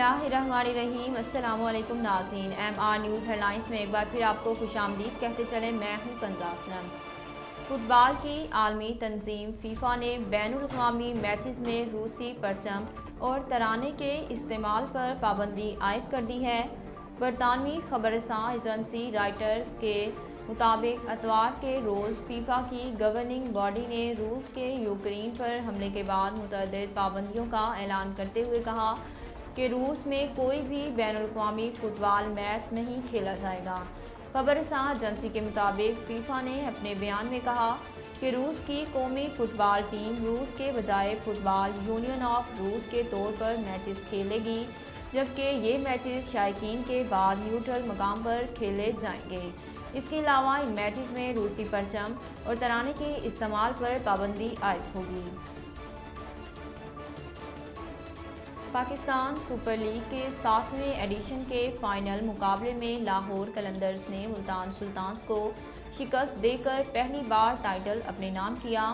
बिस्मिल्लाहिर्रहमानिर्रहीम। अस्सलामुअलैकुम नाज़रीन, MR न्यूज़ हेडलाइंस में एक बार फिर आपको खुशामदीद कहते चले। मैं हूँ कंज़ा असलम। फुटबॉल की आलमी तंजीम फीफा ने बैनुल-अक़वामी मैचेस में रूसी परचम और तराने के इस्तेमाल पर पाबंदी आयद कर दी है। बरतानवी खबरसां एजेंसी राइटर्स के मुताबिक इतवार के रोज़ फीफा की गवर्निंग बॉडी ने रूस के यूक्रेन पर हमले के बाद मुतअद्दिद पाबंदियों का ऐलान करते हुए कहा कि रूस में कोई भी बैनुल-अक़वामी फुटबॉल मैच नहीं खेला जाएगा। खबरसां एजेंसी के मुताबिक फीफा ने अपने बयान में कहा कि रूस की कौमी फुटबॉल टीम रूस के बजाय फुटबॉल यूनियन ऑफ रूस के तौर पर मैचेस खेलेगी, जबकि ये मैचेस शायकीन के बाद न्यूट्रल मकाम पर खेले जाएंगे। इसके अलावा इन मैचेस में रूसी परचम और तराने के इस्तेमाल पर पाबंदी आयद होगी। पाकिस्तान सुपर लीग के 7वें एडिशन के फाइनल मुकाबले में लाहौर कलंदर्स ने मुल्तान सुल्तान्स को शिकस्त देकर पहली बार टाइटल अपने नाम किया।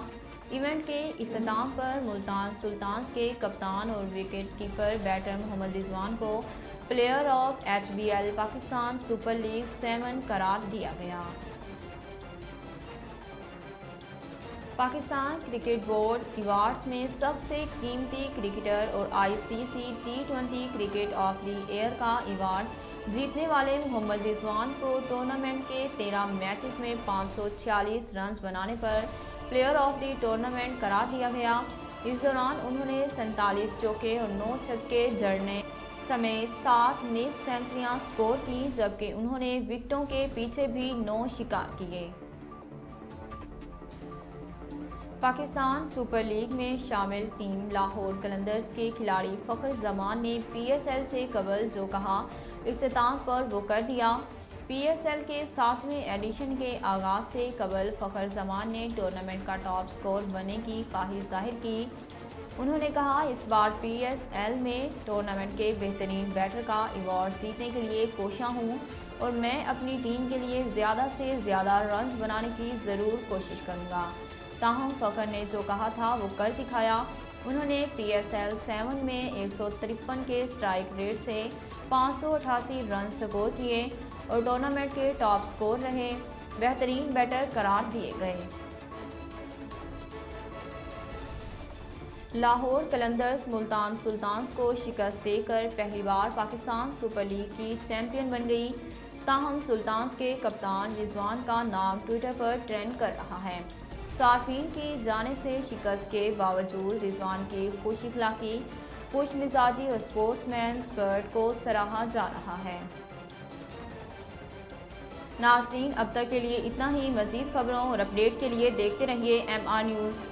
इवेंट के इख्तिताम पर मुल्तान सुल्तान्स के कप्तान और wicket keeper batter Mohammad Rizwan को player of HBL Pakistan Super League 7 करार दिया गया। पाकिस्तान क्रिकेट बोर्ड अवार्ड्स में सबसे कीमती क्रिकेटर और ICC T20 cricket of the year का अवार्ड जीतने वाले मोहम्मद रिजवान को टूर्नामेंट के 13 मैचेस में 546 रन बनाने पर प्लेयर ऑफ द टूर्नामेंट करार दिया गया। इस दौरान उन्होंने 47 चौके और 9 छक्के जड़ने समेत 7 निस्फ सेंचुरियां स्कोर की, जबकि उन्होंने विकेटों के पीछे भी 9 शिकार किए। पाकिस्तान सुपर लीग में शामिल टीम लाहौर कलंदर्स के खिलाड़ी फ़खर जमान ने PSL से कबल जो कहा इख्तिताम पर वो कर दिया। PSL के 7वें एडिशन के आगाज़ से कबल फ़खर जमान ने टूर्नामेंट का टॉप स्कोर बनने की ख्वाहिश जाहिर की। उन्होंने कहा, इस बार PSL में टूर्नामेंट के बेहतरीन बैटर का अवार्ड जीतने के लिए कोशिश हूँ और मैं अपनी टीम के लिए ज़्यादा से ज़्यादा रन बनाने की ज़रूर कोशिश करूँगा। ताहम फ़खर ने जो कहा था वो कर दिखाया। उन्होंने PSL 7 में 153 के स्ट्राइक रेट से 588 रन स्कोर किए और टूर्नामेंट के टॉप स्कोर रहे। बेहतरीन बैटर करार दिए गए। लाहौर कलंदर्स मुल्तान सुल्तान्स को शिकस्त देकर पहली बार पाकिस्तान सुपर लीग की चैंपियन बन गई। ताहम सुल्तान्स के कप्तान रिजवान का नाम ट्विटर पर ट्रेंड कर रहा है। सार्फिन की जानिब से शिकस्त के बावजूद रिजवान की खुश अखलाकी, खुश मिजाजी और स्पोर्ट्समैन स्पिरिट को सराहा जा रहा है। नाज़रीन, अब तक के लिए इतना ही। मज़ीद खबरों और अपडेट के लिए देखते रहिए MR न्यूज़।